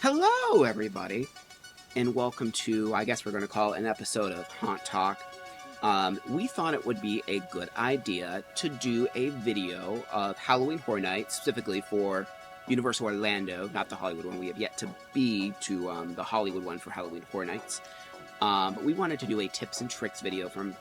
Hello, everybody, and welcome to, I guess we're going to call it an episode of Haunt Talk. We thought it would be a good idea to do a video of Halloween Horror Nights, specifically for Universal Orlando, not the Hollywood one. We have yet to be to the Hollywood one for Halloween Horror Nights. But we wanted to do a tips and tricks video from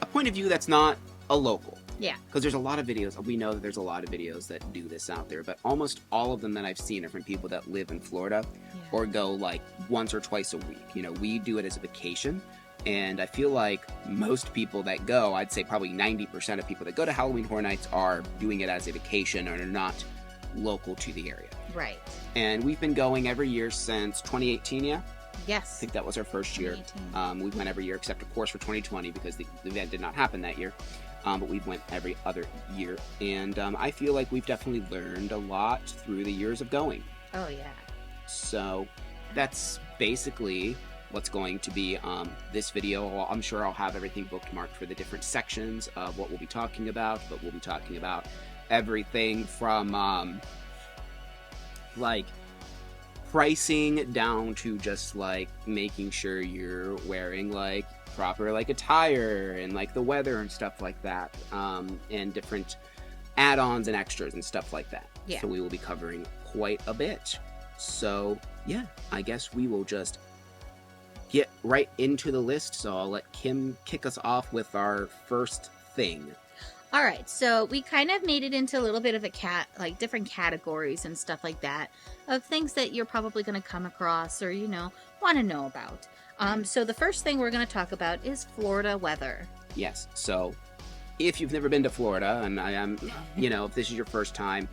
a point of view that's not a local. Yeah. Because there's a lot of videos, we know that there's a lot of videos that do this out there, but almost all of them that I've seen are from people that live in Florida or go like once or twice a week. You know, we do it as a vacation, and I feel like most people that go, I'd say probably 90% of people that go to Halloween Horror Nights are doing it as a vacation and are not local to the area. Right. And we've been going every year since 2018, yeah? Yes. I think that was our first year. We went every year except, of course, for 2020 because the event did not happen that year. But we went every other year. And I feel like we've definitely learned a lot through the years of going. Oh, yeah. So that's basically what's going to be this video. I'm sure I'll have everything bookmarked for the different sections of what we'll be talking about. But we'll be talking about everything from like pricing down to just like making sure you're wearing like proper like attire and like the weather and stuff like that, and different add-ons and extras and stuff like that. Yeah. So we will be covering quite a bit. So yeah, I guess we will just get right into the list. So I'll let Kim kick us off with our first thing. All right, so we kind of made it into a little bit of like different categories and stuff like that of things that you're probably going to come across or, you know, want to know about. So the first thing we're going to talk about is Florida weather. Yes. So if you've never been to Florida, and I am, you know, if this is your first time,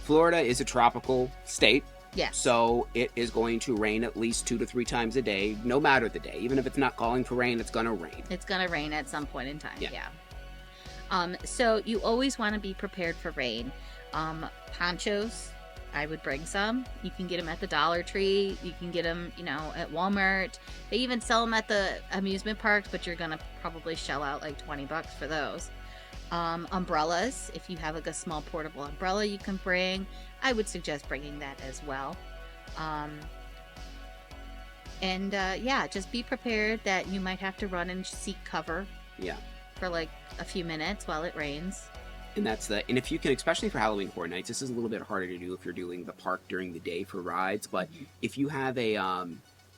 Florida is a tropical state. Yes. So it is going to rain at least 2 to 3 times a day, no matter the day. Even if it's not calling for rain, it's going to rain. It's going to rain at some point in time. Yeah. So you always want to be prepared for rain. Ponchos, I would bring some. You can get them at the Dollar Tree. You can get them, you know, at Walmart. They even sell them at the amusement parks, but you're going to probably shell out like $20 for those. Umbrellas, if you have like a small portable umbrella you can bring, I would suggest bringing that as well. Yeah, just be prepared that you might have to run and seek cover. Yeah. For like a few minutes while it rains. And and if you can, especially for Halloween Horror Nights, this is a little bit harder to do if you're doing the park during the day for rides, but if you have a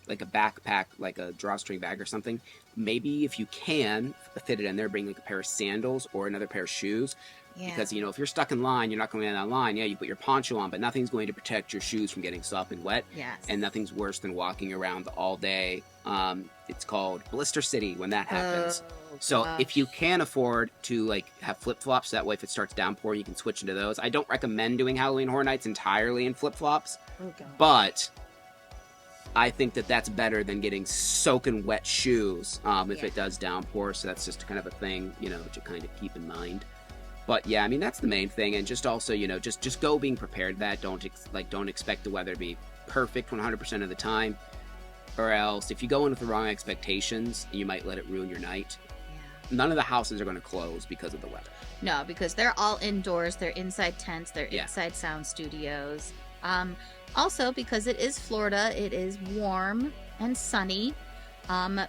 like a backpack, like a drawstring bag or something, maybe if you can fit it in there, bring like a pair of sandals or another pair of shoes. Yeah. Because, you know, if you're stuck in line, you're not going down that line. Yeah, you put your poncho on, but nothing's going to protect your shoes from getting sopping wet. Yes. And nothing's worse than walking around all day. It's called Blister City when that happens. So gosh. if you can afford to like have flip-flops, that way if it starts downpouring, you can switch into those. I don't recommend doing Halloween Horror Nights entirely in flip-flops, but I think that that's better than getting soaking wet shoes if it does downpour. So that's just kind of a thing, you know, to kind of keep in mind. But yeah, I mean, that's the main thing. And just also, you know, just go being prepared that don't expect the weather to be perfect 100% of the time, or else if you go in with the wrong expectations, you might let it ruin your night. None of the houses are going to close because of the weather. No, because they're all indoors. They're inside tents. They're inside sound studios. Also, because it is Florida, it is warm and sunny.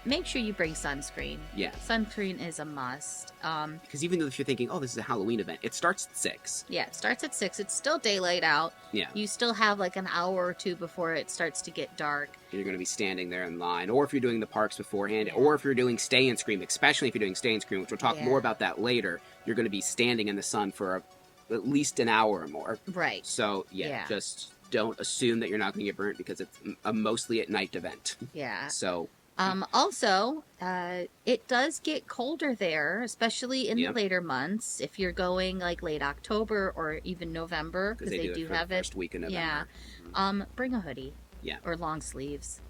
Make sure you bring sunscreen. Yeah. Sunscreen is a must. Because even though if you're thinking, oh, this is a Halloween event, it starts at 6. Yeah, it starts at 6. It's still daylight out. Yeah. You still have like an hour or two before it starts to get dark. You're going to be standing there in line, or if you're doing the parks beforehand, or if you're doing Stay and Scream, especially if you're doing Stay and Scream, which we'll talk more about that later, you're going to be standing in the sun for at least an hour or more. Right. So, just don't assume that you're not going to get burnt because it's a mostly at night event. Yeah. So... Also, it does get colder there, especially in the later months. If you're going like late October or even November, because they do have it. First week in November. Yeah. Bring a hoodie. Yeah. Or long sleeves.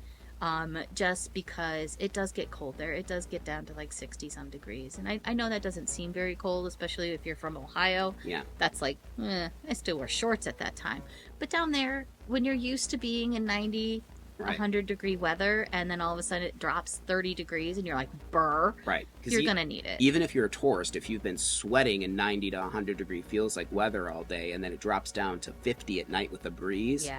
Just because it does get cold there. It does get down to like 60 some degrees. And I know that doesn't seem very cold, especially if you're from Ohio. Yeah. That's like, I still wear shorts at that time. But down there, when you're used to being in 90... 100-degree weather, and then all of a sudden it drops 30 degrees, and you're like, brr. Right. You're going to need it. Even if you're a tourist, if you've been sweating in 90 to 100-degree feels like weather all day, and then it drops down to 50 at night with a breeze,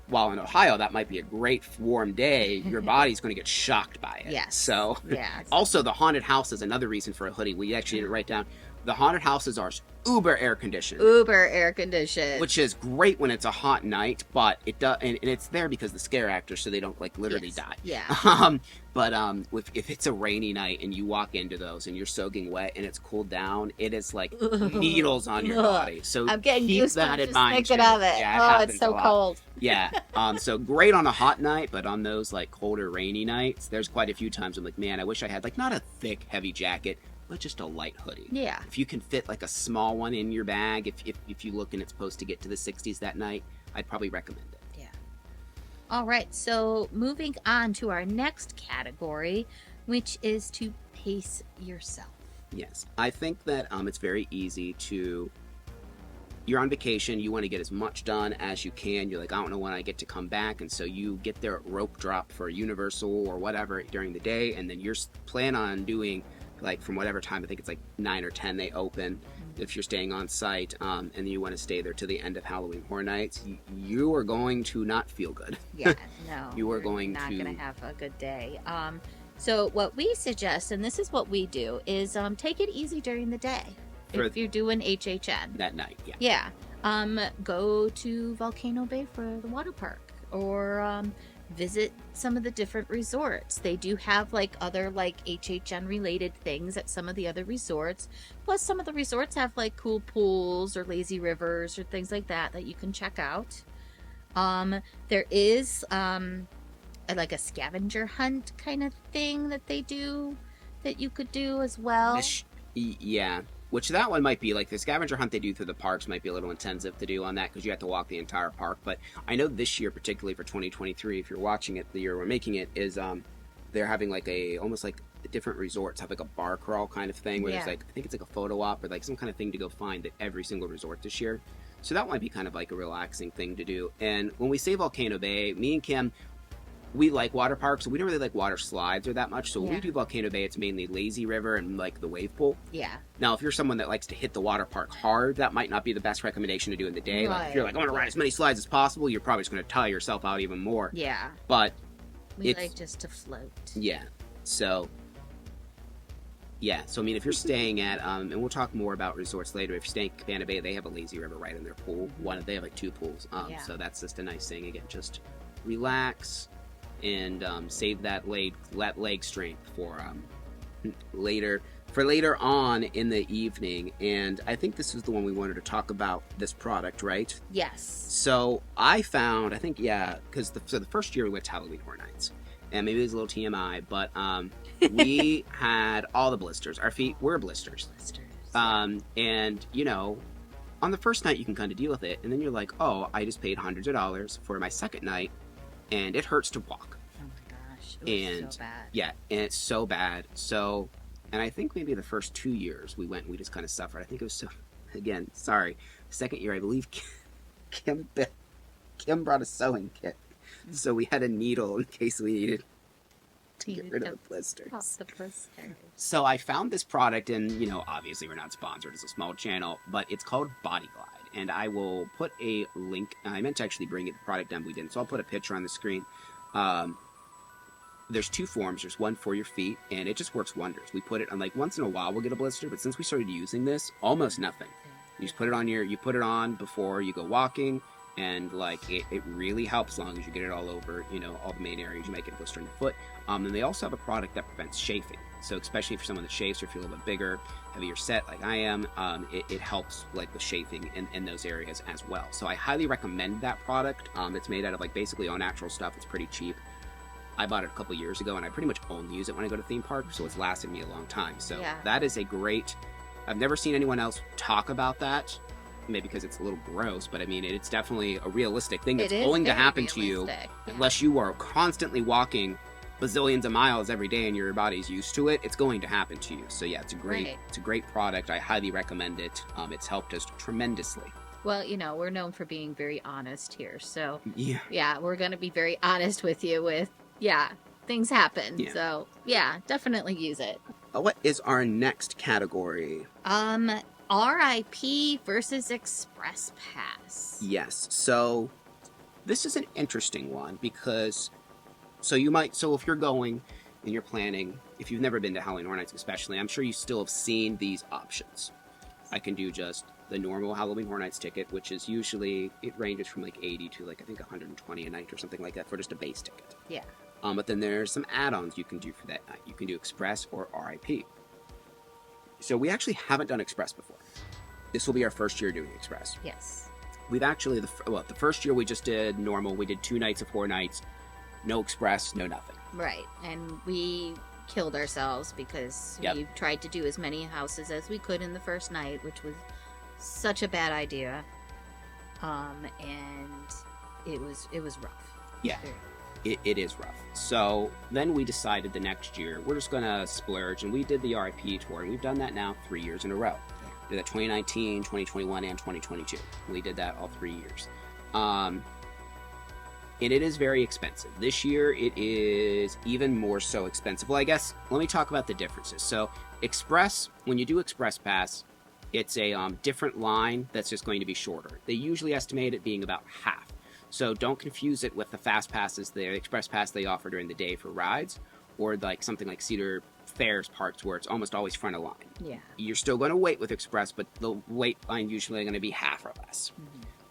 while in Ohio, that might be a great warm day, your body's going to get shocked by it. Yes. So, yes. Also, the haunted house is another reason for a hoodie. We actually didn't write down. The haunted houses are uber air conditioned. Uber air conditioned. Which is great when it's a hot night, but it does, and it's there because the scare actors, so they don't like literally die. Yeah. But if it's a rainy night and you walk into those and you're soaking wet and it's cooled down, it is like needles on your body. So I'm getting keep goosebumps that in just mind. thinking of it. Yeah, it's so cold. Yeah. So great on a hot night, but on those like colder, rainy nights, there's quite a few times I'm like, man, I wish I had like not a thick, heavy jacket, but just a light hoodie. Yeah. If you can fit like a small one in your bag, if you look and it's supposed to get to the 60s that night, I'd probably recommend it. Yeah. All right. So moving on to our next category, which is to pace yourself. Yes. I think that it's very easy to... You're on vacation, you want to get as much done as you can. You're like, I don't know when I get to come back. And so you get there at rope drop for Universal or whatever during the day. And then you're plan on doing... like from whatever time, I think it's like 9 or 10 they open if you're staying on site, and you want to stay there to the end of Halloween Horror Nights, you are going to not feel good. Yeah, no. You are going not to... going to have a good day. So what we suggest, and this is what we do, is take it easy during the day. If you're doing HHN. That night, yeah. Yeah. Go to Volcano Bay for the water park, or visit some of the different resorts. They do have like other like HHN related things at some of the other resorts. Plus some of the resorts have like cool pools or lazy rivers or things like that you can check out. There is like a scavenger hunt kind of thing that they do that you could do as well. Yeah. Which that one might be, like, the scavenger hunt they do through the parks might be a little intensive to do on that because you have to walk the entire park. But I know this year, particularly for 2023, if you're watching it, the year we're making it, is they're having, like, almost like different resorts have, like, a bar crawl kind of thing where there's, like, I think it's like a photo op or, like, some kind of thing to go find at every single resort this year. So that might be kind of, like, a relaxing thing to do. And when we say Volcano Bay, me and Kim... we like water parks, so we don't really like water slides or that much. So when we do Volcano Bay, it's mainly lazy river and like the wave pool. Yeah. Now, if you're someone that likes to hit the water park hard, that might not be the best recommendation to do in the day. Like if you're like, I want to ride as many slides as possible, you're probably just going to tire yourself out even more. Yeah. But we like just to float. Yeah. So yeah. So I mean, if you're staying at and we'll talk more about resorts later. If you're staying at Cabana Bay, they have a lazy river right in their pool. They have like 2 pools. So that's just a nice thing. Again, just relax. And save that leg strength for later on in the evening. And I think this is the one we wanted to talk about, this product, right? Yes. So I found, because the first year we went to Halloween Horror Nights, and maybe it was a little TMI, but we had all the blisters. Our feet were blisters. And you know, on the first night you can kind of deal with it, and then you're like, oh, I just paid hundreds of dollars for my second night. And it hurts to walk. Oh my gosh. It was so bad. Yeah, and it's so bad. So, and I think maybe the first 2 years we went, we just kind of suffered. I think it was again, sorry. Second year, I believe Kim brought a sewing kit. So we had a needle in case we needed to get rid of the blisters. Pop the blisters. So I found this product, and, you know, obviously we're not sponsored. It's a small channel, but it's called Body Glide. And I will put a link. I meant to actually bring the product down, but we didn't. So I'll put a picture on the screen. There's 2 forms. There's one for your feet, and it just works wonders. We put it on, like, once in a while we'll get a blister, but since we started using this, almost nothing. You just put it on you put it on before you go walking, and, like, it really helps as long as you get it all over, you know, all the main areas. You might get a blister in your foot. And they also have a product that prevents chafing. So especially for someone that chafes or if you're a little bit bigger, heavier set like I am, it helps like with chafing in those areas as well. So I highly recommend that product. It's made out of like basically all natural stuff. It's pretty cheap. I bought it a couple years ago and I pretty much only use it when I go to theme parks, so it's lasted me a long time. So that is a great... I've never seen anyone else talk about that. Maybe because it's a little gross, but I mean, it's definitely a realistic thing that's going to happen to you unless you are constantly walking bazillions of miles every day and your body's used to it. It's going to happen to you. So yeah, it's a great product. I highly recommend it. It's helped us tremendously. Well, you know, we're known for being very honest here. So yeah, we're going to be very honest with you with, things happen. Yeah. So yeah, definitely use it. What is our next category? RIP versus Express Pass. Yes. So this is an interesting one because, so if you're going and you're planning, if you've never been to Halloween Horror Nights especially, I'm sure you still have seen these options. I can do just the normal Halloween Horror Nights ticket, which is usually, it ranges from like 80 to like, I think 120 a night or something like that for just a base ticket. Yeah. But then there's some add-ons you can do for that night. You can do Express or RIP. So we actually haven't done Express before. This will be our first year doing Express. Yes. We've actually, the first year we just did normal. We did 2 nights of Horror Nights. No Express, no nothing. Right. And we killed ourselves because we tried to do as many houses as we could in the first night, which was such a bad idea. And it was rough. Yeah. It is rough. So then we decided the next year we're just gonna splurge, and we did the RIP tour, and we've done that now 3 years in a row. Yeah. We did that 2019, 2021, and 2022. We did that all 3 years. And it is very expensive. This year it is even more so expensive. Well, I guess let me talk about the differences. So Express, when you do Express Pass, it's a different line that's just going to be shorter. They usually estimate it being about half. So don't confuse it with the Fast Passes, the Express Pass they offer during the day for rides, or like something like Cedar Fair's parts where it's almost always front of line. Yeah. You're still going to wait with Express, but the wait line usually going to be half or less.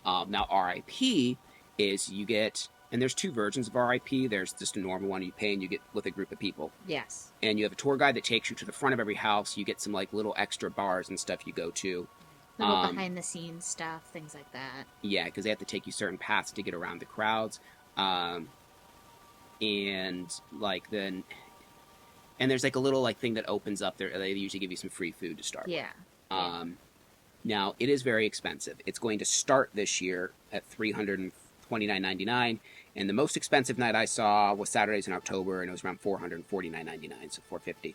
Mm-hmm. Now RIP is you get, and there's 2 versions of RIP. There's just a normal one you pay and you get with a group of people. Yes. And you have a tour guide that takes you to the front of every house. You get some like little extra bars and stuff you go to. Little behind-the-scenes stuff, things like that. Yeah, because they have to take you certain paths to get around the crowds. And, like, then... And there's, like, a little, like, thing that opens up there. They usually give you some free food to start with. Now, it is very expensive. It's going to start this year at $329.99. And the most expensive night I saw was Saturdays in October, and it was around $449.99, so $450.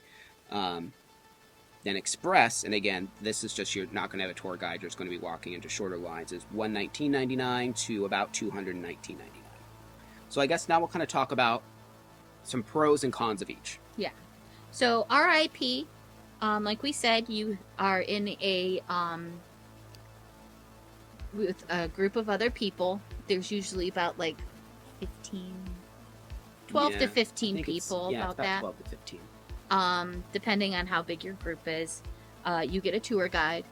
Then Express, and again, this is just, you're not going to have a tour guide, you're just going to be walking into shorter lines, is $119.99 to about $219.99. So I guess now we'll kind of talk about some pros and cons of each. Yeah. So RIP, like we said, you are in a with a group of other people. There's usually about like 12 to 15 people, about that. 12 to 15. Depending on how big your group is. You get a tour guide.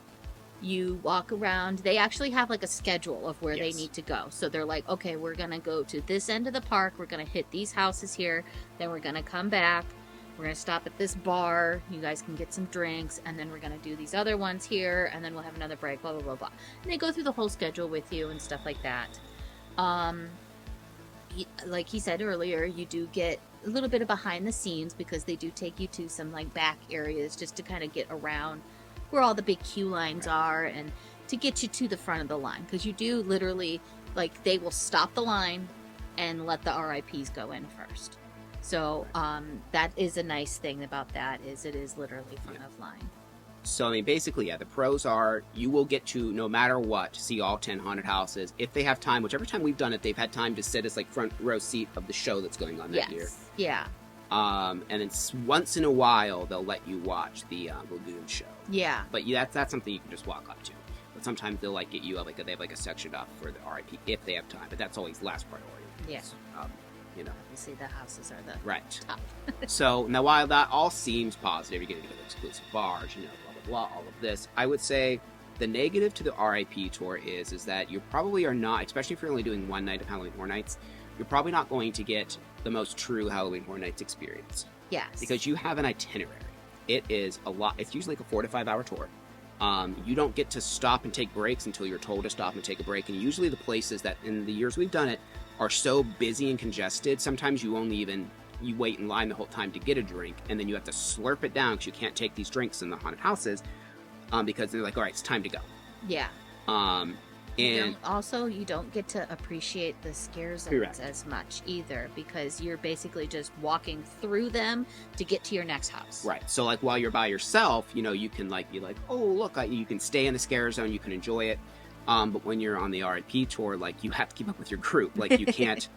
You walk around. They actually have like a schedule of where they need to go. So they're like, okay, we're going to go to this end of the park. We're going to hit these houses here. Then we're going to come back. We're going to stop at this bar. You guys can get some drinks. And then we're going to do these other ones here. And then we'll have another break, blah, blah, blah, blah. And they go through the whole schedule with you and stuff like that. Like he said earlier, you do get a little bit of behind the scenes because they do take you to some like back areas just to kind of get around where all the big queue lines are and to get you to the front of the line, because you do literally, like, they will stop the line and let the RIPs go in first. So that is a nice thing about that, is it is literally front of line. So, I mean, basically, the pros are you will get to, no matter what, see all 10 haunted houses. If they have time, whichever time we've done it, they've had time to sit as, like, front row seat of the show that's going on that year. Yeah. And then once in a while, they'll let you watch the Lagoon show. Yeah. But that's something you can just walk up to. But sometimes they'll, like, get you up, like, they have, like, a section up for the RIP if they have time. But that's always last priority. Yeah. You know. Obviously, the houses are the top. So, now, while that all seems positive, you're going to get exclusive bars, you know, blah, all of this, I would say the negative to the RIP tour is that you probably are not, especially if you're only doing one night of Halloween Horror Nights, you're probably not going to get the most true Halloween Horror Nights experience. Yes. Because you have an itinerary. It is a lot. It's usually like a 4 to 5 hour tour. You don't get to stop and take breaks until you're told to stop and take a break. And usually the places that, in the years we've done it, are so busy and congested, sometimes you wait in line the whole time to get a drink, and then you have to slurp it down because you can't take these drinks in the haunted houses because they're like, all right, it's time to go. Yeah. And you don't get to appreciate the scare zones as much either, because you're basically just walking through them to get to your next house. Right. So, like, while you're by yourself, you know, you can, like, be like, oh, look, you can stay in the scare zone, you can enjoy it. But when you're on the RIP tour, like, you have to keep up with your group. Like, you can't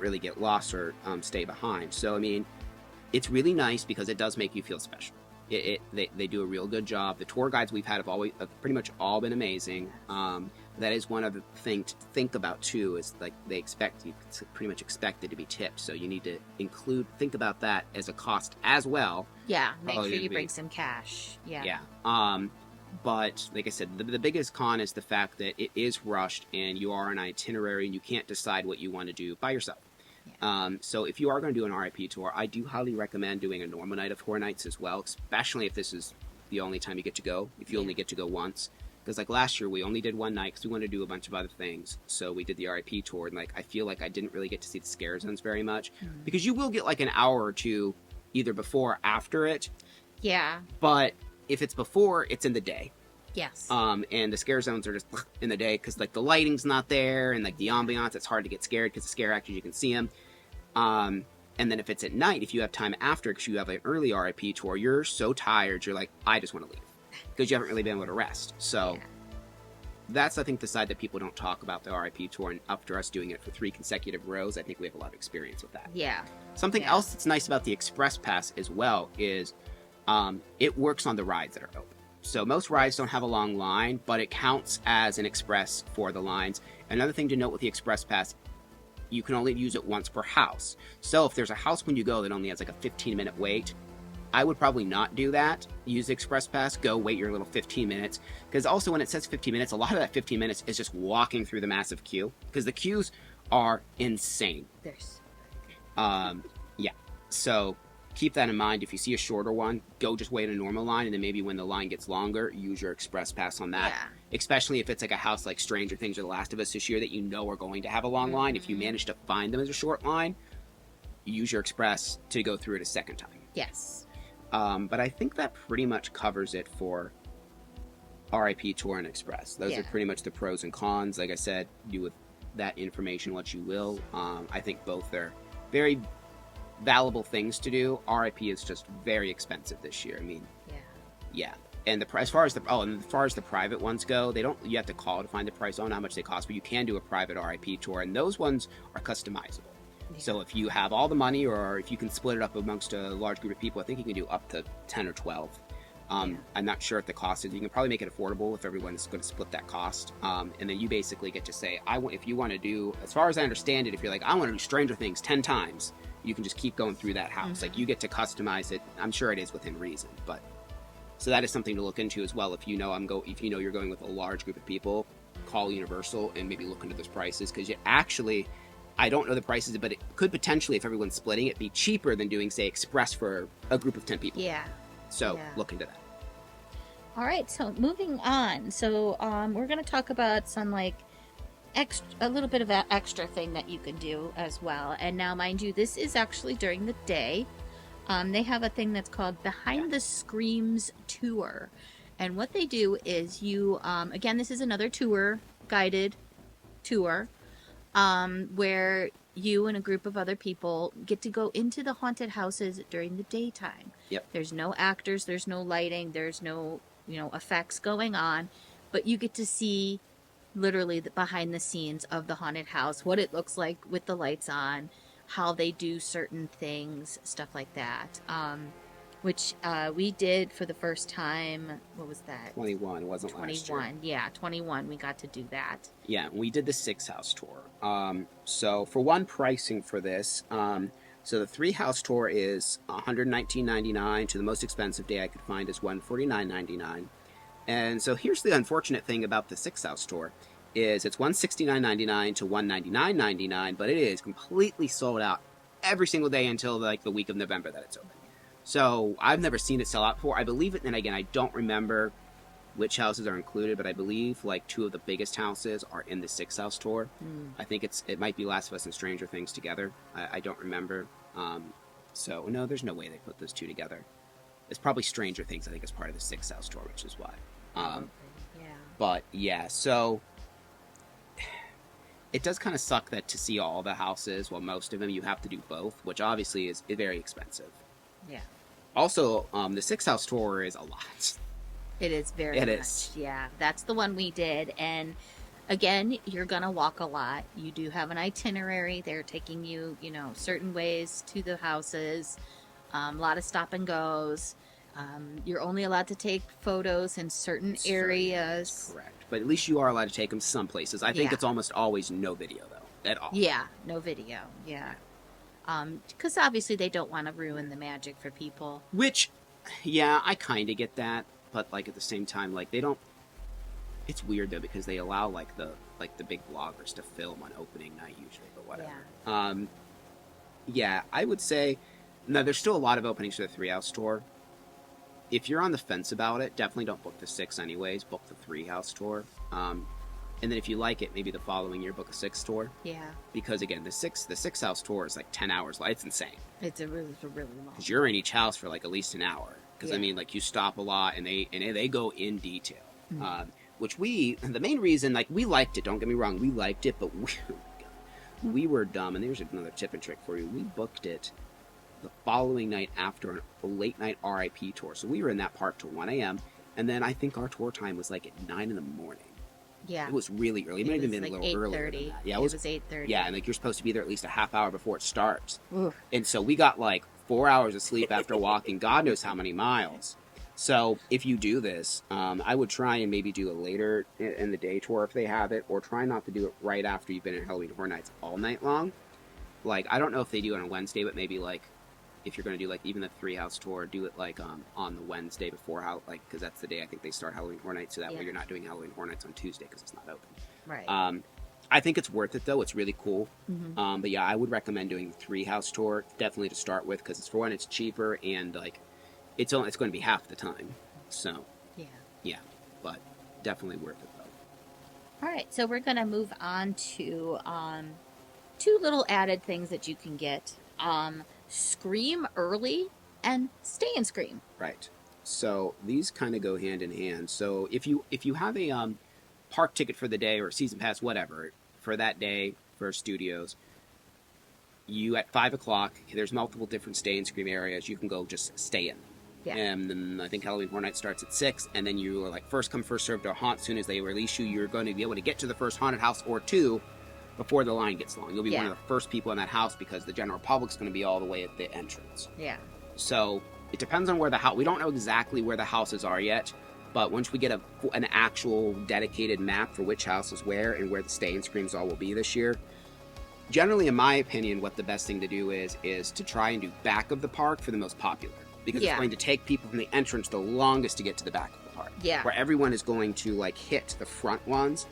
really get lost or stay behind. So, I mean, it's really nice because it does make you feel special. They do a real good job. The tour guides we've had have pretty much all been amazing. that is one other thing to think about too. Is like they expect you pretty much expected to be tipped, so you need to think about that as a cost as well. Yeah, make sure you bring some cash. Yeah. Yeah. But like I said, the biggest con is the fact that it is rushed and you are on an itinerary and you can't decide what you want to do by yourself. Yeah. So if you are going to do an RIP tour, I do highly recommend doing a normal night of Horror Nights as well, especially if this is the only time you get to go, if you only get to go once. Because like last year, we only did one night because we wanted to do a bunch of other things. So we did the RIP tour, and like I feel like I didn't really get to see the scare zones very much. Because you will get like an hour or two either before or after it. Yeah. But if it's before, it's in the day. Yes. And the scare zones are just in the day because like the lighting's not there and like the ambiance, it's hard to get scared because the scare actors, you can see them. And then if it's at night, if you have time after because you have an early RIP tour, you're so tired, you're like, I just want to leave because you haven't really been able to rest. So that's, I think, the side that people don't talk about the RIP tour. And after us doing it for 3 consecutive rows, I think we have a lot of experience with that. Yeah. Something else that's nice about the Express Pass as well is it works on the rides that are open. So most rides don't have a long line, but it counts as an express for the lines. Another thing to note with the Express Pass, you can only use it once per house. So if there's a house when you go that only has like a 15-minute wait, I would probably not do that. Use the Express Pass, go wait your little 15 minutes. Because also when it says 15 minutes, a lot of that 15 minutes is just walking through the massive queue. Because the queues are insane. Yeah. So keep that in mind. If you see a shorter one, go just wait in a normal line, and then maybe when the line gets longer, use your Express Pass on that. Yeah. Especially if it's like a house like Stranger Things or The Last of Us this year that you know are going to have a long line. If you manage to find them as a short line, use your Express to go through it a second time. Yes. But I think that pretty much covers it for RIP Tour and Express. Those are pretty much the pros and cons. Like I said, do with that information what you will. I think both are very valuable things to do. RIP is just very expensive this year. I mean, yeah. And as far as the private ones go, you have to call to find the price on how much they cost, but you can do a private RIP tour, and those ones are customizable. Yeah. So if you have all the money, or if you can split it up amongst a large group of people, I think you can do up to 10 or 12. I'm not sure what the cost is. You can probably make it affordable if everyone's going to split that cost. And then you basically get to say, if you want to do, as far as I understand it, if you're like, I want to do Stranger Things 10 times, you can just keep going through that house. Like, you get to customize it. I'm sure it is within reason, but so that is something to look into as well. If you know you're going with a large group of people, call Universal and maybe look into those prices, because I don't know the prices, but it could potentially, if everyone's splitting it, be cheaper than doing, say, Express for a group of 10 people. Yeah. So look into that. All right, so moving on. So we're going to talk about some a little bit of an extra thing that you can do as well. And now, mind you, this is actually during the day. They have a thing that's called Behind the Screams Tour. And what they do is you, again, this is another guided tour, where you and a group of other people get to go into the haunted houses during the daytime. Yep. There's no actors, there's no lighting, there's no, effects going on, but you get to see literally the behind the scenes of the haunted house, what it looks like with the lights on, how they do certain things, stuff like that. Which we did for the first time. What was that? 21, wasn't last year. 21, yeah, 21. We got to do that. Yeah, we did the 6 house tour. So for one, pricing for this, so the 3 house tour is $119.99 to the most expensive day I could find is $149.99. And so here's the unfortunate thing about the 6 house tour is it's $169.99 to $199.99, but it is completely sold out every single day until the week of November that it's open. So I've never seen it sell out before. I believe it, and again, I don't remember which houses are included, but I believe 2 of the biggest houses are in the 6 house tour. I think it might be Last of Us and Stranger Things together. I don't remember. So no, there's no way they put those 2 together. It's probably Stranger Things, I think, as part of the 6 house tour, which is why. But yeah, so it does kind of suck that to see all the houses, well, most of them, you have to do both, which obviously is very expensive. Yeah. Also, the 6 house tour is a lot. It is very much. Yeah, that's the one we did. And again, you're going to walk a lot. You do have an itinerary. They're taking you, certain ways to the houses. A lot of stop and goes. You're only allowed to take photos in certain areas. Correct. but at least you are allowed to take them some places. I think Yeah. it's almost always no video though at all. Yeah, no video. Yeah. Because obviously they don't want to ruin the magic for people. Which, yeah, I kind of get that, but like at the same time, like they don't. It's weird though because they allow like the big bloggers to film on opening night usually, but whatever. Yeah. Yeah, I would say no. There's still a lot of openings for the 3-house tour. If you're on the fence about it, definitely don't book the 6 anyways. Book the 3-house tour. And then if you like it, maybe the following year book a 6 tour. Yeah. Because again, the 6-house tour is like 10 hours. It's insane. It's a really long. Because you're in each house for like at least an hour. Because Yeah. I mean, like you stop a lot and they go in detail. Mm-hmm. Which the main reason, like we liked it. Don't get me wrong, we liked it, but we were dumb. And there's another tip and trick for you. We booked it the following night after a late night RIP tour. So we were in that park till 1 a.m. And then I think our tour time was like at 9 in the morning. Yeah. It was really early. It might have even been like a little earlier than that. Yeah, it was 8:30. Yeah, and like you're supposed to be there at least a half hour before it starts. Oof. And so we got like 4 hours of sleep after walking God knows how many miles. So if you do this, I would try and maybe do a later in the day tour if they have it, or try not to do it right after you've been at Halloween Horror Nights all night long. Like, I don't know if they do it on a Wednesday, but maybe like if you're going to do like even the 3-house tour, do it like on the Wednesday before because that's the day I think they start Halloween Horror Nights, so that way you're not doing Halloween Horror Nights on Tuesday because it's not open. Right. I think it's worth it though. It's really cool. Mm-hmm. But yeah, I would recommend doing the 3-house tour definitely to start with because for one, it's cheaper and like it's going to be half the time. So yeah, but definitely worth it though. All right, so we're going to move on to 2 little added things that you can get. Scream early and stay and scream. Right. So these kind of go hand in hand. So if you have a park ticket for the day or a season pass, whatever, for that day for studios, you at 5 o'clock, there's multiple different stay and scream areas. You can go just stay in. Yeah. And then I think Halloween Horror Night starts at 6, and then you are like first come first served to haunt. As soon as they release you, you're going to be able to get to the first haunted house or 2 before the line gets long. You'll be one of the first people in that house because the general public's going to be all the way at the entrance. Yeah. So it depends on where the house. We don't know exactly where the houses are yet, but once we get an actual dedicated map for which house is where and where the stay and screams all will be this year, generally, in my opinion, what the best thing to do is to try and do back of the park for the most popular. Because it's going to take people from the entrance the longest to get to the back of the park. Yeah. Where everyone is going to like hit the front ones.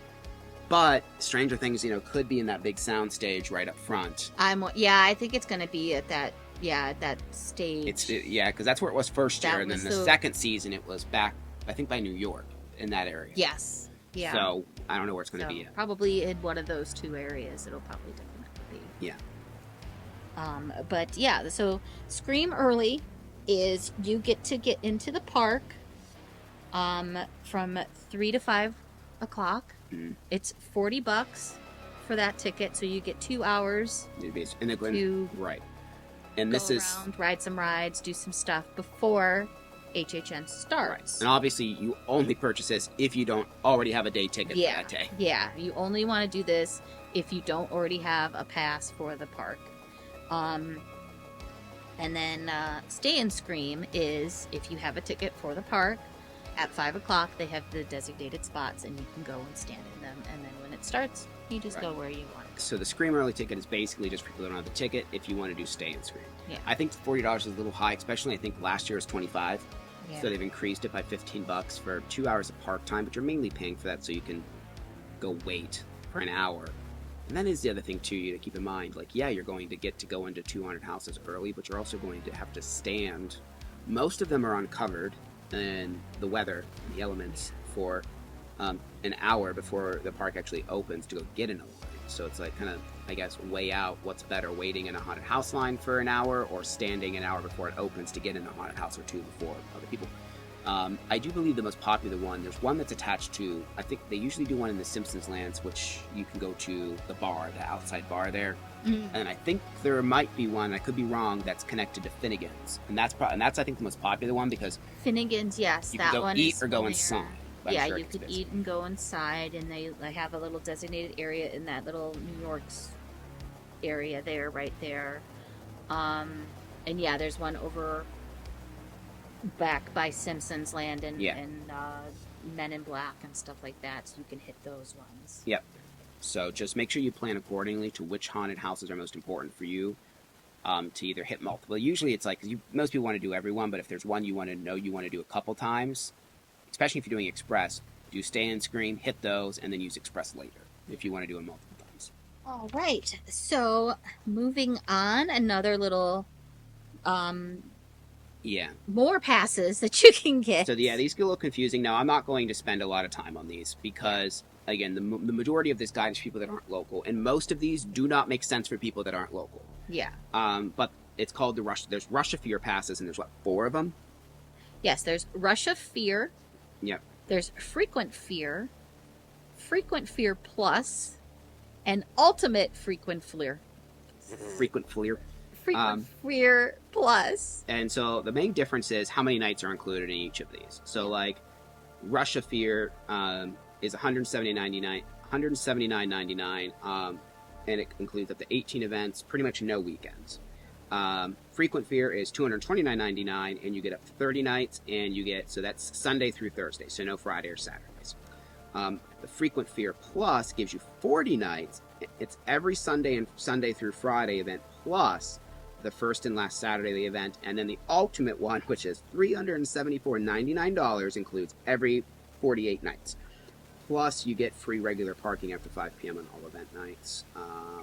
But Stranger Things, could be in that big sound stage right up front. I think it's going to be at that stage. Because that's where it was first year, and then the second season it was back, I think by New York in that area. Yes. Yeah. So I don't know where it's going to be yet. Probably in one of those 2 areas. It'll probably definitely be. Yeah. But yeah, so scream early is you get into the park from 3 to 5 o'clock. Mm-hmm. It's $40 for that ticket, so you get 2 hours right. And this is around, ride some rides, do some stuff before HHN starts. Right. And obviously, you only purchase this if you don't already have a day ticket for that day. Yeah, you only want to do this if you don't already have a pass for the park. And then Stay and Scream is if you have a ticket for the park, at 5 o'clock they have the designated spots and you can go and stand in them. And then when it starts, you just go where you want. So the Scream Early ticket is basically just for people who don't have the ticket if you want to do Stay and Scream. Yeah. I think $40 is a little high, especially I think last year was $25. Yeah. So they've increased it by $15 for 2 hours of park time, but you're mainly paying for that so you can go wait for an hour. And that is the other thing, too, you to keep in mind. Like, yeah, you're going to get to go into 200 houses early, but you're also going to have to stand. Most of them are uncovered in the weather, the elements, for an hour before the park actually opens to go get in a line. So it's like kind of, I guess, weigh out what's better, waiting in a haunted house line for an hour or standing an hour before it opens to get in a haunted house or 2 before other people. I do believe the most popular one, there's one that's attached to, I think they usually do one in the Simpsons lands, which you can go to the bar, the outside bar there. Mm-hmm. And I think there might be one, I could be wrong, that's connected to Finnegan's. And that's I think the most popular one because Finnegan's, yes, you that can go one eat is or go inside. Yeah, you could eat and go inside, and they have a little designated area in that little New York's area there, right there. And yeah, there's one over back by Simpsons Land and Men in Black and stuff like that, so you can hit those ones. Yep. So just make sure you plan accordingly to which haunted houses are most important for you, to either hit multiple. Usually it's like, most people want to do every one, but if there's one you want to do a couple times, especially if you're doing Express, do Stay and Scream, hit those, and then use Express later if you want to do it multiple times. All right. So moving on, another little more passes that you can get. So yeah, these get a little confusing. Now, I'm not going to spend a lot of time on these because, again, the majority of this guide is people that aren't local, and most of these do not make sense for people that aren't local. Yeah. But it's called the Rush. There's Rush of Fear passes, and there's 4 of them? Yes, there's Rush of Fear. Yep. There's Frequent Fear Plus, and Ultimate Frequent Fear. Frequent Fear. Frequent Fear Plus. And so the main difference is how many nights are included in each of these. So like Rush of Fear is $179.99, and it includes up to 18 events, pretty much no weekends. Frequent Fear is $229.99, and you get up to 30 nights, and you get, so that's Sunday through Thursday, so no Friday or Saturdays. The Frequent Fear Plus gives you 40 nights. It's every Sunday through Friday event plus the first and last Saturday of the event, and then the ultimate one, which is $374.99, includes every 48 nights. Plus, you get free regular parking after 5 p.m. on all event nights. I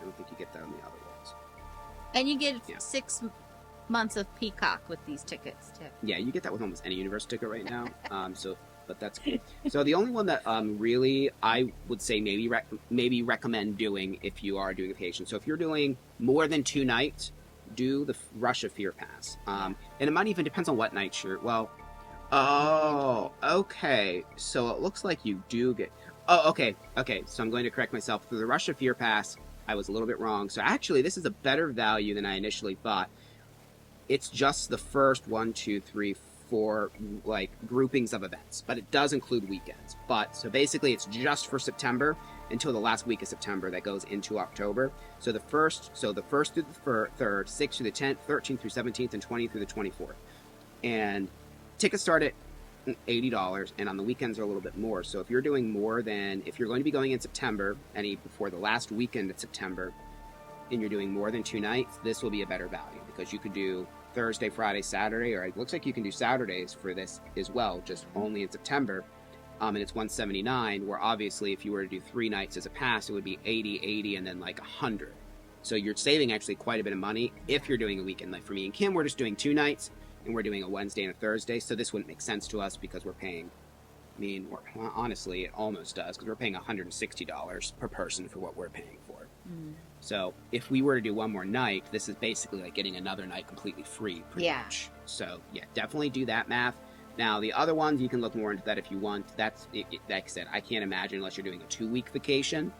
don't think you get that on the other ones. And you get 6 months of Peacock with these tickets, too. Yeah, you get that with almost any Universal ticket right now. But that's cool. So the only one that really I would say maybe recommend doing if you are doing a vacation. So if you're doing more than 2 nights, do the Rush of Fear pass. And it might even depends on what night you're. Well, okay. So it looks like you do get. Oh, okay. So I'm going to correct myself. For the Rush of Fear pass, I was a little bit wrong. So actually, this is a better value than I initially thought. It's just the first 1, 2, 3, 4 like groupings of events, but it does include weekends. But so basically it's just for September until the last week of September that goes into October. So the first through the 3rd, 6th through the 10th, 13th through 17th, and 20th through the 24th. And tickets start at $80, and on the weekends are a little bit more. So if you're doing more than, if you're going to be going in September, before the last weekend of September, and you're doing more than 2 nights, this will be a better value because you could do Thursday, Friday, Saturday, or it looks like you can do Saturdays for this as well, just only in September. And it's $179, where obviously if you were to do 3 nights as a pass, it would be $80, and then like $100. So you're saving actually quite a bit of money if you're doing a weekend. Like for me and Kim, we're just doing 2 nights, and we're doing a Wednesday and a Thursday, so this wouldn't make sense to us because we're paying, honestly, it almost does, because we're paying $160 per person for what we're paying for. So if we were to do 1 more night, this is basically like getting another night completely free, pretty much. So yeah, definitely do that math. Now the other ones, you can look more into that if you want. That's like I said, I can't imagine unless you're doing a 2-week vacation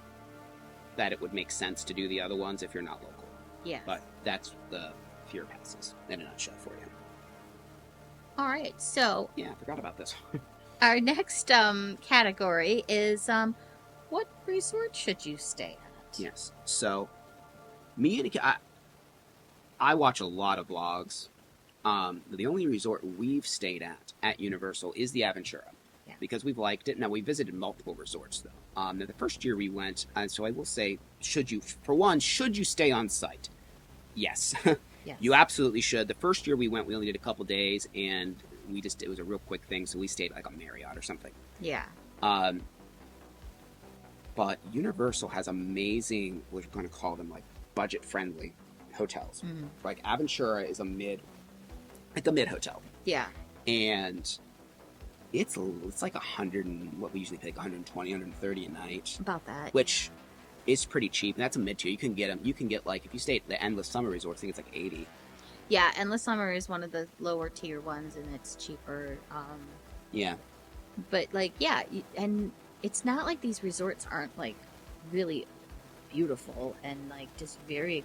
that it would make sense to do the other ones if you're not local. Yeah. But that's the Fear passes in a nutshell for you. All right, so yeah, I forgot about this. Our next category is what resort should you stay at? Yes. So, I watch a lot of vlogs. The only resort we've stayed at Universal is the Aventura, because we've liked it. Now, we visited multiple resorts, though. The first year we went, so I will say, should you stay on site? Yes. Yes. You absolutely should. The first year we went, we only did a couple days, and it was a real quick thing, so we stayed like a Marriott or something. Yeah. But Universal has amazing, we're going to call them like budget-friendly hotels. Mm-hmm. Like Aventura is a mid hotel. Yeah. And it's like what we usually pay, like 120, 130 a night. About that. Which is pretty cheap. And that's a mid tier. You can get like, if you stay at the Endless Summer Resort, I think it's like 80. Yeah, Endless Summer is one of the lower tier ones, and it's cheaper. Yeah. But like, yeah, and it's not like these resorts aren't like really beautiful and like just very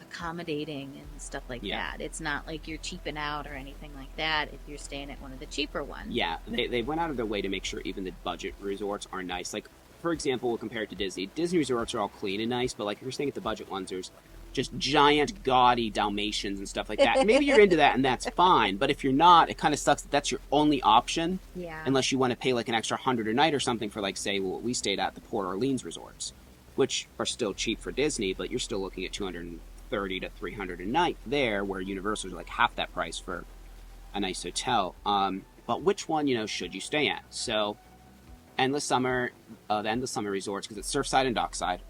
accommodating and stuff like that. It's not like you're cheaping out or anything like that if you're staying at one of the cheaper ones. Yeah, they went out of their way to make sure even the budget resorts are nice. Like for example, we'll compare it to Disney. Disney resorts are all clean and nice, but like if you're staying at the budget ones, there's just giant, gaudy Dalmatians and stuff like that. Maybe you're into that, and that's fine. But if you're not, it kind of sucks that that's your only option. Yeah. Unless you want to pay like an extra $100 a night or something for, like, say, what we stayed at, the Port Orleans resorts, which are still cheap for Disney, but you're still looking at $230 to $300 a night there, where Universal's are like half that price for a nice hotel. But which one, should you stay at? So, the endless summer resorts, because it's Surfside and Dockside.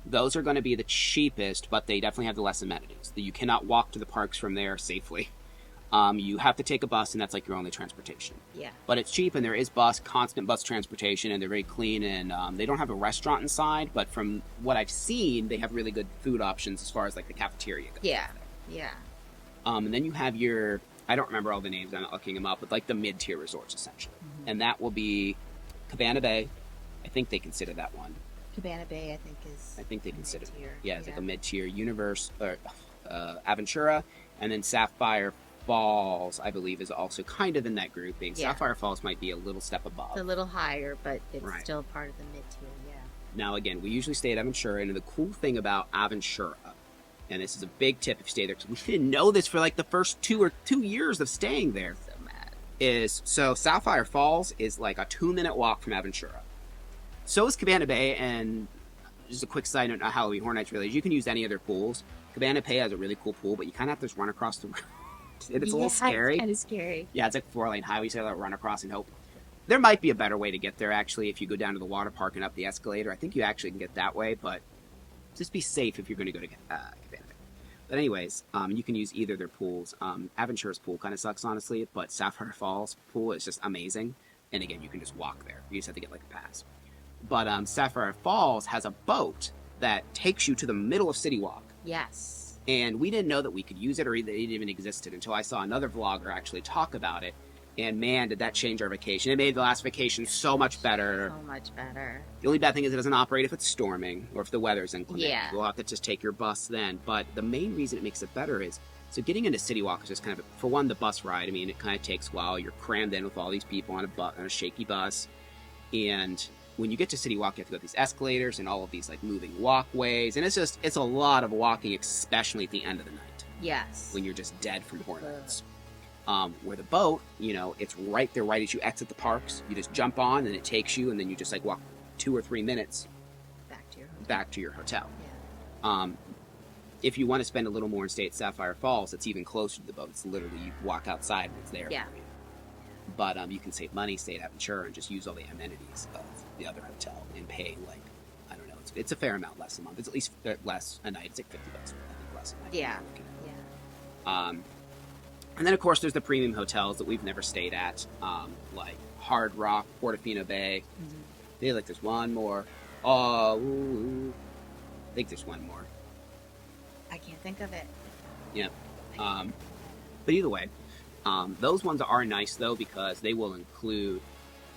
Those are going to be the cheapest, but they definitely have the less amenities. You cannot walk to the parks from there safely. You have to take a bus, and that's like your only transportation. Yeah. But it's cheap, and there is constant bus transportation, and they're very clean, and they don't have a restaurant inside, but from what I've seen, they have really good food options as far as like the cafeteria goes. Yeah. Yeah. And then you have I don't remember all the names, I'm not looking them up, but like the mid-tier resorts, essentially. Mm-hmm. And that will be Cabana Bay. I think they consider that one. Cabana Bay, I think they consider mid-tier. Yeah, it's like a mid-tier Aventura, and then Sapphire Falls, I believe, is also kind of in that grouping. Yeah. Sapphire Falls might be a little step above. It's a little higher, but it's still part of the mid-tier, yeah. Now, again, we usually stay at Aventura, and the cool thing about Aventura, and this is a big tip if you stay there, because we didn't know this for like the first 2 years of staying there, so mad. So Sapphire Falls is like a 2-minute walk from Aventura. So is Cabana Bay, and just a quick side note on Halloween Horror Nights Village, you can use any of their pools. Cabana Bay has a really cool pool, but you kind of have to just run across the road. And it's a little scary. It's kind of scary. Yeah, it's like 4-lane highway, so you have to run across and hope. There might be a better way to get there, actually, if you go down to the water park and up the escalator. I think you actually can get that way, but just be safe if you're going to go to Cabana Bay. But anyways, you can use either of their pools. Aventura's pool kind of sucks, honestly, but Sapphire Falls pool is just amazing. And again, you can just walk there. You just have to get like a pass. But Sapphire Falls has a boat that takes you to the middle of City Walk. Yes. And we didn't know that we could use it or that it even existed until I saw another vlogger actually talk about it. And man, did that change our vacation. It made the last vacation so much better. So much better. The only bad thing is it doesn't operate if it's storming or if the weather's inclement. Yeah. You'll have to just take your bus then. But the main reason it makes it better is, so getting into City Walk is just kind of, for one, the bus ride. I mean, it kind of takes a while. You're crammed in with all these people on a shaky bus. And when you get to City Walk, you have to go these escalators and all of these like moving walkways. And it's a lot of walking, especially at the end of the night. Yes. When you're just dead from hornets. Where the boat, it's right there, right as you exit the parks. You just jump on and it takes you, and then you just like walk 2 or 3 minutes back to your hotel. Yeah. If you want to spend a little more and stay at Sapphire Falls, it's even closer to the boat. It's literally, you walk outside and it's there. Yeah. But you can save money, stay at Aventura, and just use all the amenities of the other hotel and pay like, I don't know, it's a fair amount less a month. It's at least less a night. It's like $50, I think, less a night. Yeah. Yeah. And then, of course, there's the premium hotels that we've never stayed at, like Hard Rock, Portofino Bay. Mm-hmm. There's one more. I think there's one more. I can't think of it. Yeah. But either way, those ones are nice, though, because they will include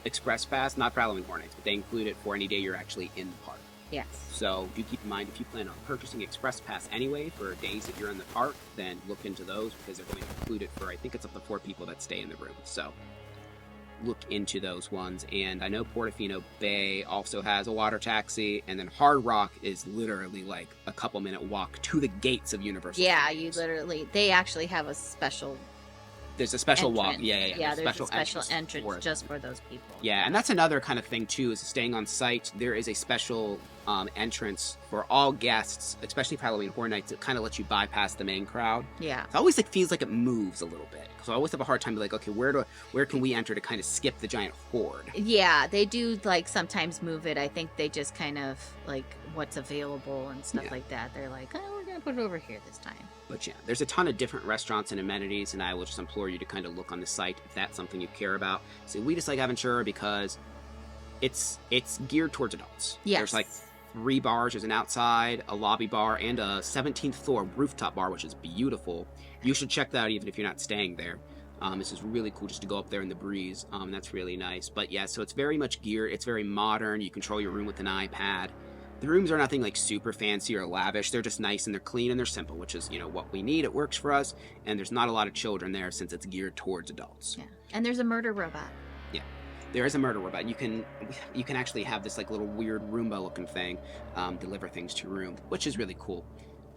Express Pass, not for Halloween Horror Nights, but they include it for any day you're actually in the park. Yes. So do keep in mind, if you plan on purchasing Express Pass anyway for days that you're in the park, then look into those because they're going to include it for, I think it's up to 4 people that stay in the room. So look into those ones. And I know Portofino Bay also has a water taxi, and then Hard Rock is literally like a couple minute walk to the gates of Universal Studios. Yeah, they actually have a special... There's a special entrance. walk. Yeah. There's a special entrance just for those people. Yeah, and that's another kind of thing, too, is staying on site. There is a special entrance for all guests, especially for Halloween Horror Nights. It kind of lets you bypass the main crowd. Yeah. It always feels like it moves a little bit. So I always have a hard time to okay, where can we enter to kind of skip the giant horde? Yeah, they do sometimes move it. I think they just kind of what's available and stuff like that. They're like, oh, we're going to put it over here this time. But yeah, there's a ton of different restaurants and amenities, and I will just implore you to kind of look on the site if that's something you care about. So we just like Aventura because it's geared towards adults. Yes. There's 3 bars. There's an outside, a lobby bar, and a 17th floor rooftop bar, which is beautiful. You should check that out even if you're not staying there. This is really cool just to go up there in the breeze. That's really nice. But yeah, so it's very much geared. It's very modern. You control your room with an iPad. The rooms are nothing super fancy or lavish. They're just nice and they're clean and they're simple, which is, what we need. It works for us. And there's not a lot of children there since it's geared towards adults. Yeah. And there's a murder robot. Yeah. There is a murder robot. You can actually have this like little weird Roomba looking thing deliver things to your room, which is really cool.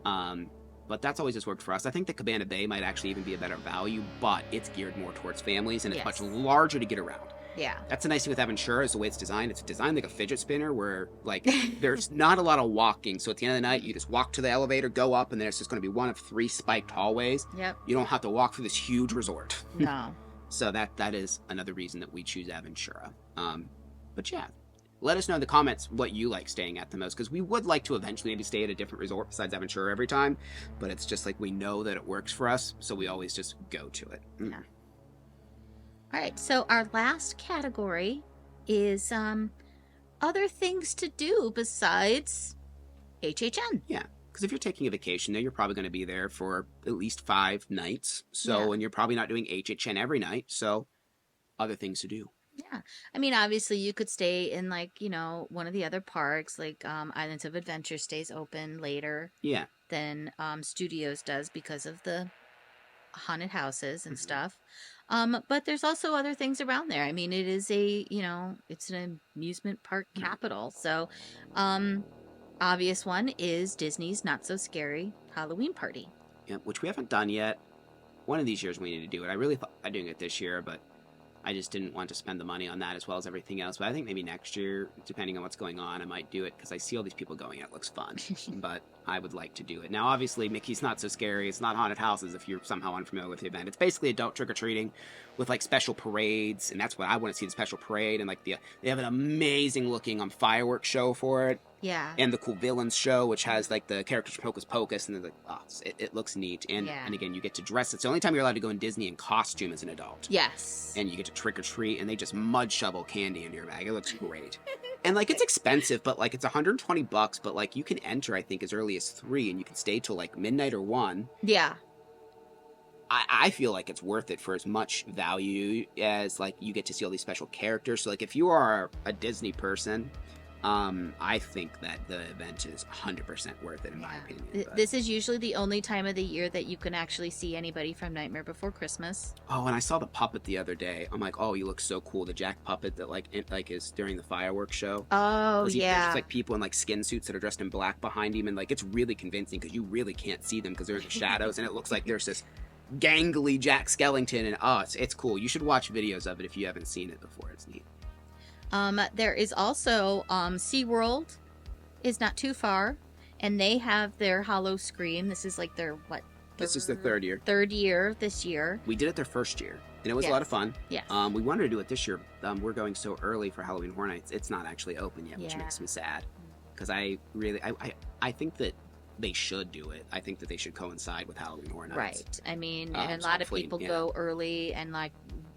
But that's always just worked for us. I think the Cabana Bay might actually even be a better value, but it's geared more towards families and it's much larger to get around. Yeah. That's the nice thing with Aventura is the way it's designed. It's designed like a fidget spinner where like there's not a lot of walking. So at the end of the night, you just walk to the elevator, go up, and then it's just going to be one of 3 spiked hallways. Yep. You don't have to walk through this huge resort. No. So that is another reason that we choose Aventura. But yeah, let us know in the comments what you like staying at the most, because we would like to eventually maybe stay at a different resort besides Aventura every time, but it's just like we know that it works for us, so we always just go to it. Yeah. All right, so our last category is other things to do besides HHN. Yeah, because if you're taking a vacation there, you're probably going to be there for at least 5 nights, so and you're probably not doing HHN every night, so other things to do. Yeah. I mean, obviously you could stay in like, one of the other parks, like Islands of Adventure stays open later than Studios does because of the haunted houses and stuff. But there's also other things around there. I mean, it is it's an amusement park capital. So, obvious one is Disney's Not So Scary Halloween Party. Yeah, which we haven't done yet. One of these years we need to do it. I really thought about doing it this year, but I just didn't want to spend the money on that as well as everything else. But I think maybe next year, depending on what's going on, I might do it because I see all these people going. It looks fun, but I would like to do it. Now, obviously, Mickey's Not So Scary. It's not haunted houses if you're somehow unfamiliar with the event. It's basically adult trick-or-treating with like special parades, and that's what I want to see, the special parade. And like they have an amazing looking fireworks show for it. Yeah. And the cool villains show, which has like the characters from Hocus Pocus, and it looks neat. And again, you get to dress. It's the only time you're allowed to go in Disney in costume as an adult. Yes. And you get to trick or treat, and they just mud shovel candy into your bag. It looks great. And like it's expensive, but like it's $120. But like you can enter, I think, as early as 3, and you can stay till like midnight or 1. Yeah. I feel like it's worth it for as much value as like you get to see all these special characters. So like if you are a Disney person, I think that the event is 100% worth it in my opinion. This is usually the only time of the year that you can actually see anybody from Nightmare Before Christmas. Oh, and I saw the puppet the other day. I'm like, oh, you look so cool. The Jack puppet that is during the fireworks show. Oh, yeah. There's like people in like skin suits that are dressed in black behind him, and like it's really convincing because you really can't see them because they're in the shadows, and it looks like there's this gangly Jack Skellington, and it's cool. You should watch videos of it if you haven't seen it before. It's neat. There is also SeaWorld is not too far, and they have their Hollow Scream. This is like their This is their 3rd year. 3rd year this year. We did it their 1st year, and it was a lot of fun. Yes. We wanted to do it this year. We're going so early for Halloween Horror Nights. It's not actually open yet, which makes me sad because I think that they should do it. I think that they should coincide with Halloween Horror Nights. Right. I mean, and a lot of people go early and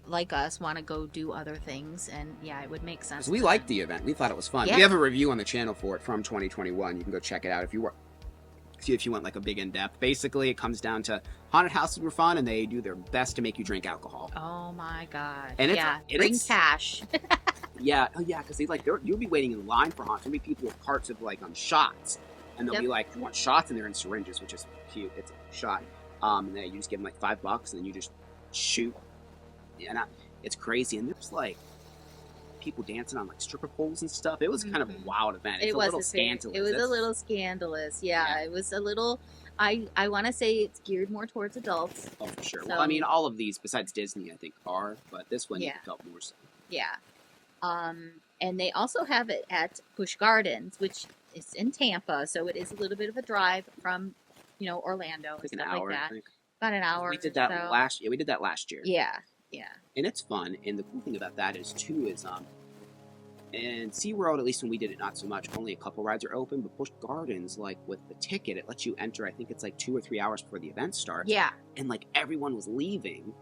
like us want to go do other things, and it would make sense. We liked the event. We thought it was fun. We have a review on the channel for it from 2021. You can go check it out if you want like a big in-depth. Basically, it comes down to haunted houses were fun, and they do their best to make you drink alcohol. Oh my god! And bring cash. Because you'll be waiting in line for haunts. There'll be people with carts of shots, and they'll be like, "You want shots?" And they're in syringes, which is cute. It's a shot, and then you just give them like $5, and then you just shoot. Yeah, it's crazy, and there's like people dancing on like stripper poles and stuff. It was kind of a wild event. It's a little scandalous. It was a little scandalous. Yeah, it was a little. I want to say it's geared more towards adults. Oh, for sure. So, well, I mean, all of these besides Disney, I think, are, but this one felt more so. Yeah. And they also have it at Busch Gardens, which is in Tampa, so it is a little bit of a drive from, Orlando and stuff like that. About an hour. We did that last year. We did that last year. Yeah. And it's fun. And the cool thing about that is and SeaWorld, at least when we did it, not so much. Only a couple rides are open. But Busch Gardens, like with the ticket, it lets you enter. I think it's like 2 or 3 hours before the event starts. Yeah. And like everyone was leaving,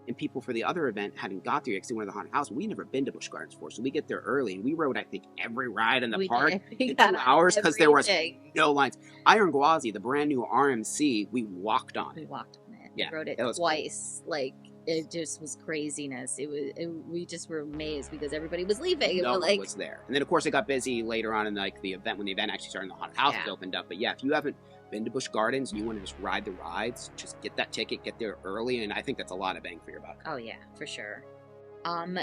and people for the other event hadn't got there yet because they wanted the haunted house. We never been to Busch Gardens before, so we get there early, and we rode, I think, every ride in the park in 2 hours because there was no lines. Iron Gwazi, the brand new RMC, we walked on it. We walked on it. Yeah, we rode it twice. Cool. Like, it just was craziness. We just were amazed because everybody was leaving. No one was there. And then, of course, it got busy later on in like the event when the event actually started and the haunted houses opened up. But yeah, if you haven't been to Busch Gardens and you want to just ride the rides, just get that ticket, get there early, and I think that's a lot of bang for your buck. Oh yeah, for sure.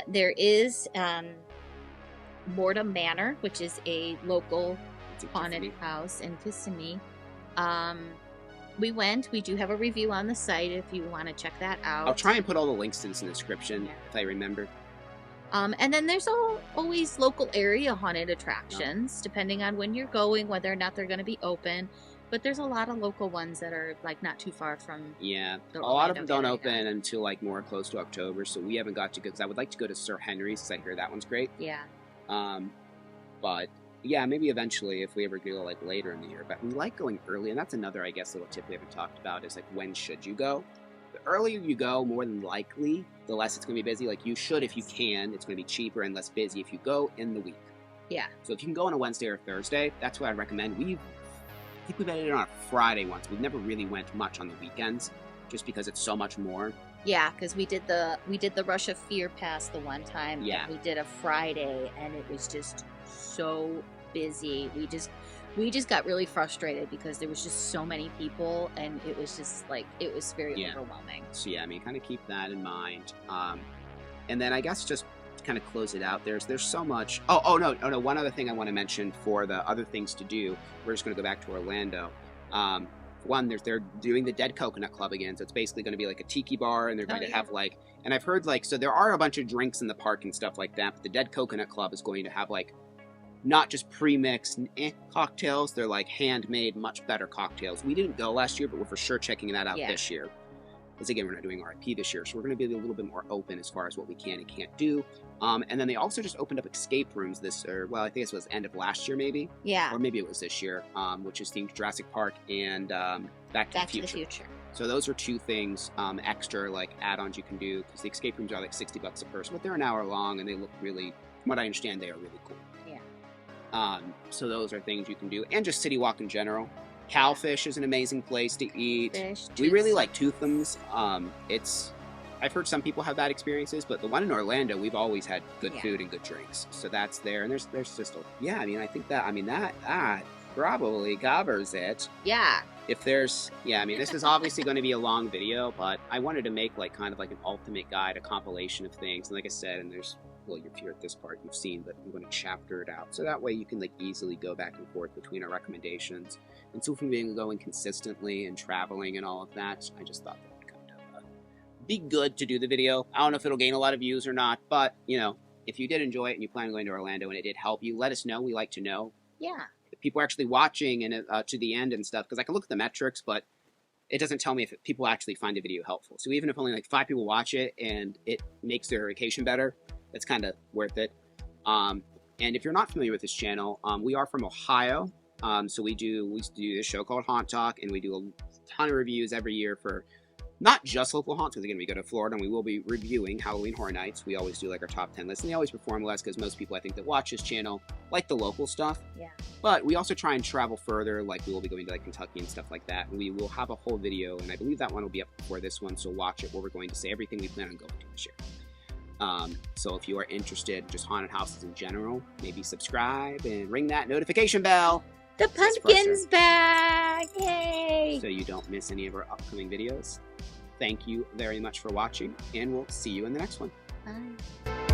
There is Mortem Manor, which is a local haunted house in Kissimmee. We went. We do have a review on the site if you want to check that out. I'll try and put all the links to this in the description if I remember. And then there's always local area haunted attractions, depending on when you're going, whether or not they're going to be open. But there's a lot of local ones that are like not too far from. Yeah, a lot of them don't open until like more close to October, so we haven't got to go because I would like to go to Sir Henry's because I hear that one's great. Yeah. But yeah, maybe eventually if we ever go like later in the year. But we like going early, and that's another, I guess, little tip we haven't talked about is like when should you go? The earlier you go, more than likely, the less it's going to be busy. Like you should, if you can, it's going to be cheaper and less busy if you go in the week. Yeah. So if you can go on a Wednesday or Thursday, that's what I'd recommend. I think we've ended it on a Friday once. We've never really went much on the weekends, just because it's so much more. Yeah, because we did the Rush of Fear pass the one time. Yeah. And we did a Friday, and it was just so busy. We just got really frustrated because there was just so many people, and it was just like it was very overwhelming. So yeah, I mean, kind of keep that in mind. And then I guess just to kind of close it out, there's so much. Oh no. One other thing I want to mention for the other things to do. We're just going to go back to Orlando. One, they're doing the Dead Coconut Club again, so it's basically going to be like a tiki bar, and they're going to have like, and I've heard like, so there are a bunch of drinks in the park and stuff like that, but the Dead Coconut Club is going to have like not just pre-mixed cocktails, they're like handmade, much better cocktails. We didn't go last year, but we're for sure checking that out this year. Because again, we're not doing RIP this year, so we're going to be a little bit more open as far as what we can and can't do. And then they also just opened up escape rooms I think this was end of last year maybe. Yeah. Or maybe it was this year, which is themed Jurassic Park and Back to the Future. So those are two things, extra like add-ons you can do, because the escape rooms are like $60 a person, but they're an hour long and they look really, from what I understand, they are really cool. Yeah. So those are things you can do, and just City Walk in general. Cowfish is an amazing place to eat. We really like Toothums. I've heard some people have bad experiences, but the one in Orlando, we've always had good food and good drinks. So that's there, and there's just that probably covers it. Yeah. If there's, this is obviously going to be a long video, but I wanted to make like kind of like an ultimate guide, a compilation of things. And like I said, and there's, well, if you're at this part, you've seen, but I'm going to chapter it out. So that way you can like easily go back and forth between our recommendations. And so if we've been going consistently and traveling and all of that, I just thought that would kind of be good to do the video. I don't know if it'll gain a lot of views or not, but, if you did enjoy it and you plan on going to Orlando and it did help you, let us know. We like to know. Yeah. If people are actually watching and to the end and stuff, because I can look at the metrics, but it doesn't tell me if people actually find a video helpful. So even if only like 5 people watch it and it makes their vacation better, that's kind of worth it. And if you're not familiar with this channel, we are from Ohio. So we do this show called Haunt Talk, and we do a ton of reviews every year for not just local haunts, because again, we go to Florida and we will be reviewing Halloween Horror Nights. We always do like our top 10 lists, and they always perform less because most people I think that watch this channel like the local stuff. Yeah. But we also try and travel further, like we will be going to like Kentucky and stuff like that. And we will have a whole video, and I believe that one will be up before this one, so watch it, where we're going to say everything we plan on going to this year. So if you are interested in just haunted houses in general, maybe subscribe and ring that notification bell. The pumpkin's back! Yay! So you don't miss any of our upcoming videos. Thank you very much for watching, and we'll see you in the next one. Bye.